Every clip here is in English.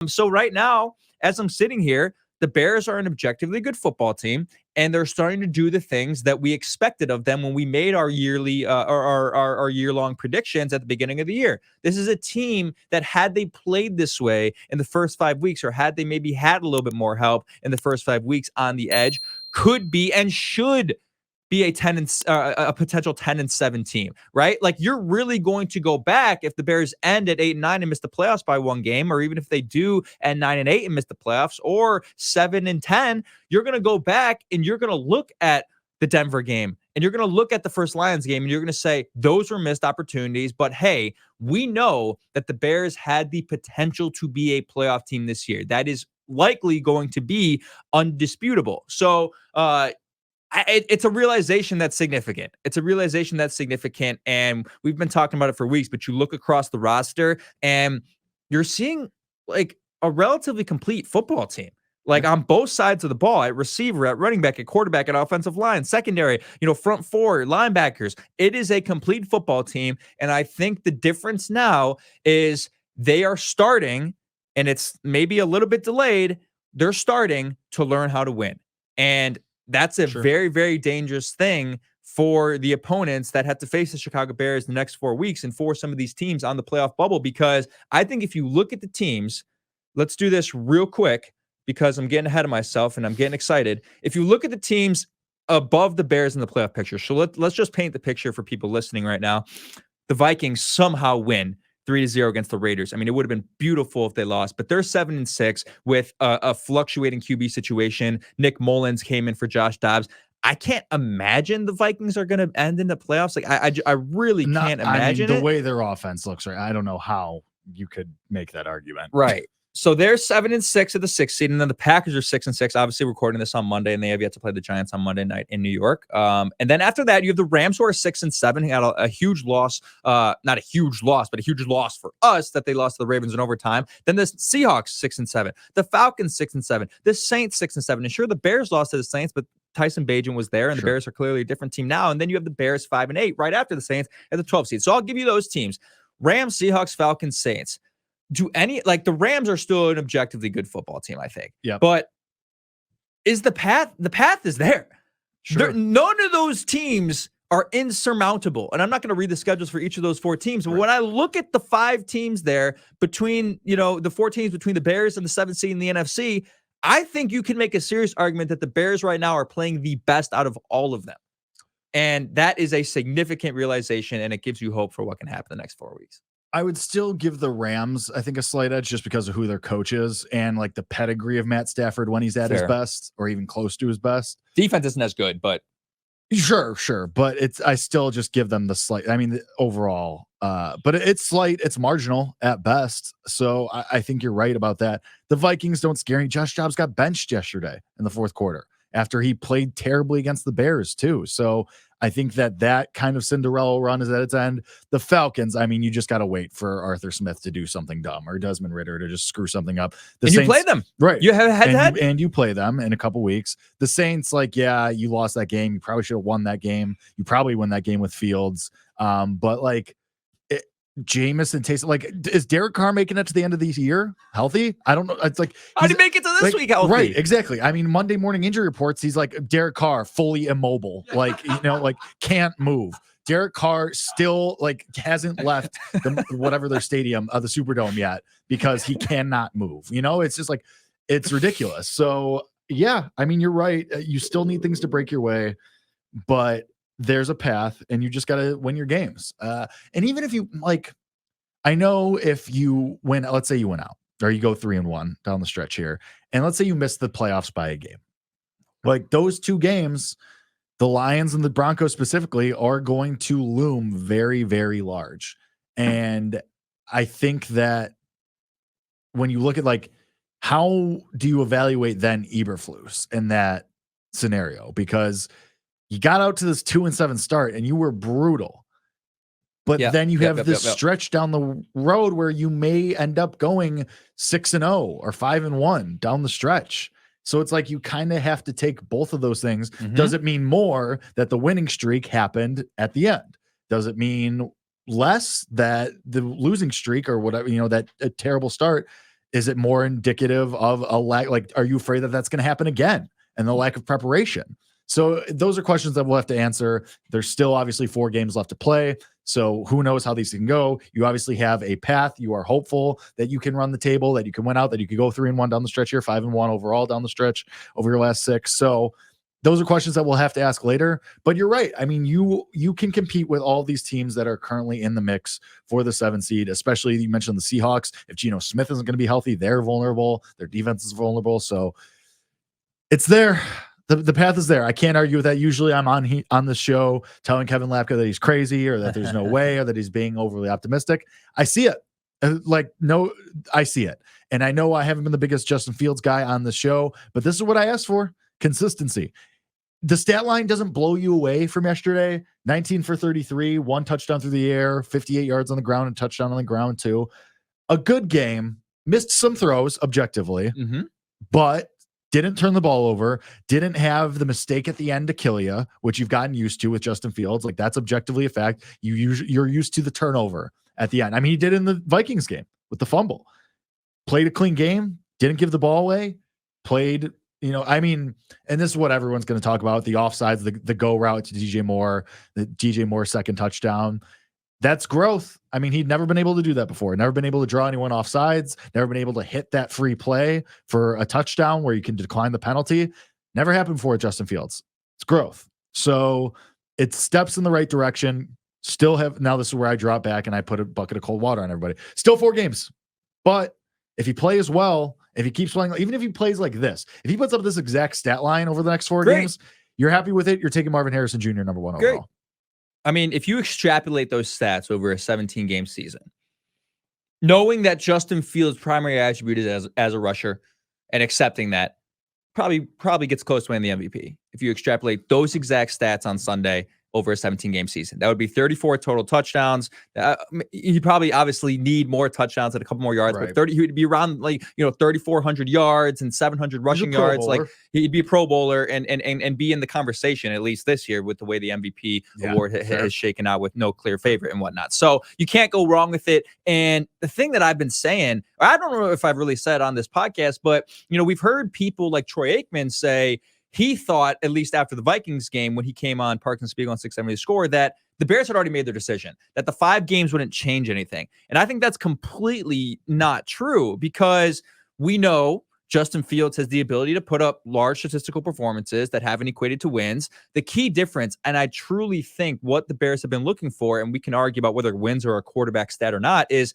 So right now, as I'm sitting here, the Bears are an objectively good football team, and they're starting to do the things that we expected of them when we made our yearly our year-long predictions at the beginning of the year. This is a team that, had they played this way in the first 5 weeks, or had they maybe had a little bit more help in the first 5 weeks on the edge, could be and should be a potential 10-7 team, right? Like, you're really going to go back if the Bears end at 8-9 and miss the playoffs by one game, or even if they do end 9-8 and miss the playoffs, or 7-10, you're going to go back and you're going to look at the Denver game, and you're going to look at the first Lions game, and you're going to say those were missed opportunities. But hey, we know that the Bears had the potential to be a playoff team this year. That is likely going to be undisputable. So, it's a realization that's significant. It's a realization that's significant, and we've been talking about it for weeks, but you look across the roster and you're seeing like a relatively complete football team. Like, on both sides of the ball, at receiver, at running back, at quarterback, at offensive line, secondary, front four, linebackers. It is a complete football team, and I think the difference now is they are starting, and it's maybe a little bit delayed, they're starting to learn how to win. And that's a very, very dangerous thing for the opponents that had to face the Chicago Bears the next 4 weeks, and for some of these teams on the playoff bubble, because I think if you look at the teams, let's do this real quick because I'm getting ahead of myself and I'm getting excited. If you look at the teams above the Bears in the playoff picture, so let's just paint the picture for people listening right now. The Vikings somehow win 3-0 against the Raiders. I mean, it would have been beautiful if they lost, but they're 7-6 with a fluctuating QB situation. Nick Mullins came in for Josh Dobbs. I can't imagine the Vikings are going to end in the playoffs. Like, I really can't imagine the way their offense looks right. I don't know how you could make that argument. Right. So they're 7-6 at the 6th seed, and then the Packers are 6-6. Obviously, we're recording this on Monday, and they have yet to play the Giants on Monday night in New York. And then after that, you have the Rams, who are 6-7. He had a huge loss, not a huge loss, but a huge loss for us, that they lost to the Ravens in overtime. Then the Seahawks 6-7, the Falcons 6-7, the Saints 6-7. And sure, the Bears lost to the Saints, but Tyson Bagent was there, and the Bears are clearly a different team now. And then you have the Bears 5-8 right after the Saints at the 12th seed. So I'll give you those teams: Rams, Seahawks, Falcons, Saints. The Rams are still an objectively good football team, I think. Yeah. But is the path is there. Sure. None of those teams are insurmountable. And I'm not going to read the schedules for each of those 4 teams. But when I look at the 5 teams there between, the 4 teams between the Bears and the 7th seed in the NFC, I think you can make a serious argument that the Bears right now are playing the best out of all of them. And that is a significant realization, and it gives you hope for what can happen the next 4 weeks. I would still give the Rams, I think, a slight edge just because of who their coach is and like the pedigree of Matt Stafford when he's at his best, or even close to his best. Defense isn't as good, but sure. But I still just give them the slight, overall, but it's slight, it's marginal at best. So I think you're right about that. The Vikings don't scare me. Josh Dobbs got benched yesterday in the fourth quarter after he played terribly against the Bears too. So I think that kind of Cinderella run is at its end. The Falcons, you just got to wait for Arthur Smith to do something dumb, or Desmond Ridder to just screw something up. And you play them. Right. You have head-to-head. And you play them in a couple weeks. The Saints, you lost that game. You probably should have won that game. You probably win that game with Fields. But Jameis and Taysom, is Derek Carr making it to the end of the year healthy? I don't know. It's how did he make it to this week healthy? Right, exactly. Monday morning injury reports, he's like Derek Carr fully immobile, can't move. Derek Carr still hasn't left whatever their stadium, the Superdome yet, because he cannot move. It's just it's ridiculous. So yeah, you're right. You still need things to break your way, but there's a path, and you just got to win your games. And even if you I know if you win, let's say you win out, or you go 3-1 down the stretch here, and let's say you miss the playoffs by a game. Those 2 games, the Lions and the Broncos specifically, are going to loom very, very large. And I think that when you look at how do you evaluate then Eberflus in that scenario? Because you got out to this 2-7 start and you were brutal, but then you have this stretch down the road where you may end up going 6-0 or 5-1 down the stretch. So it's you kind of have to take both of those things. Mm-hmm. Does it mean more that the winning streak happened at the end? Does it mean less that the losing streak or whatever, that a terrible start Is it more indicative of a lack? Like, are you afraid that that's going to happen again and the lack of preparation? So those are questions that we'll have to answer. There's still obviously 4 games left to play. So who knows how these can go? You obviously have a path. You are hopeful that you can run the table, that you can win out, that you could go 3-1 down the stretch here, 5-1 overall down the stretch over your last 6. So those are questions that we'll have to ask later. But you're right. I mean, you can compete with all these teams that are currently in the mix for the 7 seed, especially you mentioned the Seahawks. If Geno Smith isn't going to be healthy, they're vulnerable. Their defense is vulnerable. So it's there. The path is there. I can't argue with that. Usually I'm on the show telling Kevin Lapka that he's crazy or that there's no way or that he's being overly optimistic. I see it. I see it. And I know I haven't been the biggest Justin Fields guy on the show, but this is what I asked for: consistency. The stat line doesn't blow you away from yesterday. 19 for 33, 1 touchdown through the air, 58 yards on the ground and touchdown on the ground too. A good game, missed some throws objectively, but didn't turn the ball over, didn't have the mistake at the end to kill you, which you've gotten used to with Justin Fields. Like, that's objectively a fact. You're used to the turnover at the end. I mean, he did in the Vikings game with the fumble. Played a clean game, didn't give the ball away, played, and this is what everyone's going to talk about: the offsides, the go route to DJ Moore, the DJ Moore second touchdown. That's growth. I mean, he'd never been able to do that before. Never been able to draw anyone off sides. Never been able to hit that free play for a touchdown where you can decline the penalty. Never happened before with Justin Fields. It's growth. So it's steps in the right direction. Now this is where I drop back and I put a bucket of cold water on everybody. Still 4 games. But if he plays well, if he keeps playing, even if he plays like this, if he puts up this exact stat line over the next 4 games, you're happy with it. You're taking Marvin Harrison Jr. number 1 overall. I mean, if you extrapolate those stats over a 17-game season, knowing that Justin Fields' primary attribute is as a rusher and accepting that probably gets close to winning the MVP. If you extrapolate those exact stats on Sunday over a 17-game season, that would be 34 total touchdowns. He'd probably obviously need more touchdowns and a couple more yards, right. But he would be around 3,400 yards and 700 rushing yards. Like, he'd be a Pro Bowler and be in the conversation at least this year with the way the MVP award has shaken out with no clear favorite and whatnot. So you can't go wrong with it. And the thing that I've been saying, I don't know if I've really said on this podcast, but we've heard people like Troy Aikman say he thought, at least after the Vikings game, when he came on Parks and Spiegel on 670 Score, that the Bears had already made their decision, that the 5 games wouldn't change anything. And I think that's completely not true, because we know Justin Fields has the ability to put up large statistical performances that haven't equated to wins. The key difference, and I truly think what the Bears have been looking for, and we can argue about whether wins are a quarterback stat or not, is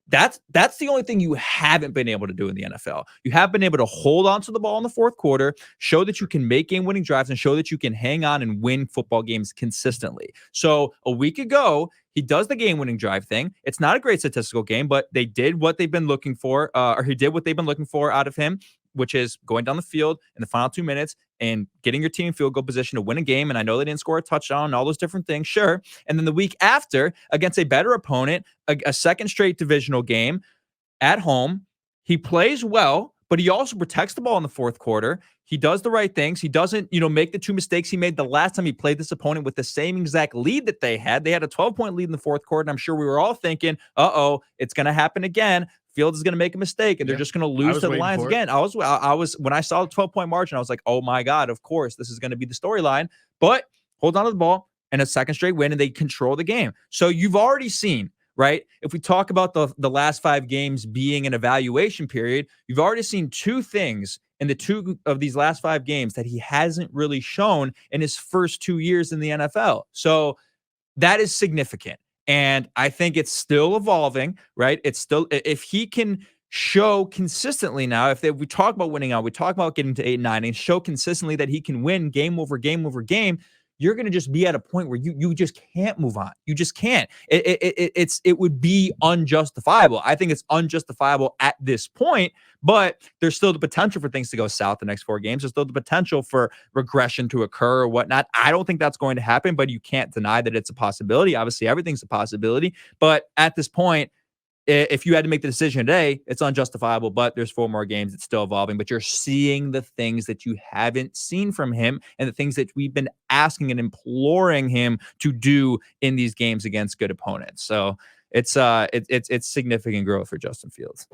that's the only thing you haven't been able to do in the NFL. You have been able to hold on to the ball in the fourth quarter, show that you can make game-winning drives, and show that you can hang on and win football games consistently. So a week ago, he does the game-winning drive thing. It's not a great statistical game, but they did what they've been looking for, or he did what they've been looking for out of him, which is going down the field in the final 2 minutes and getting your team in field goal position to win a game. And I know they didn't score a touchdown and all those different things, sure. And then the week after, against a better opponent, a second straight divisional game at home, he plays well, but he also protects the ball in the fourth quarter. He does the right things. He doesn't, make the 2 mistakes he made the last time he played this opponent with the same exact lead that they had. They had a 12-point lead in the fourth quarter, and I'm sure we were all thinking, it's going to happen again. Fields is going to make a mistake, and they're just going to lose to the Lions again. I was when I saw the 12-point margin, I was like, oh my God, of course, this is going to be the storyline. But hold on to the ball and a second straight win, and they control the game. So you've already seen, right? If we talk about the last 5 games being an evaluation period, you've already seen 2 things in the 2 of these last 5 games that he hasn't really shown in his first 2 years in the NFL. So that is significant. And I think it's still evolving, right? It's still, if he can show consistently now, if we talk about winning out, we talk about getting to 8-9 and show consistently that he can win game over game over game, you're going to just be at a point where you just can't move on. You just can't. It would be unjustifiable. I think it's unjustifiable at this point, but there's still the potential for things to go south the next 4 games. There's still the potential for regression to occur or whatnot. I don't think that's going to happen, but you can't deny that it's a possibility. Obviously, everything's a possibility, but at this point, if you had to make the decision today, it's unjustifiable, but there's 4 more games. It's still evolving, but you're seeing the things that you haven't seen from him and the things that we've been asking and imploring him to do in these games against good opponents. So it's significant growth for Justin Fields.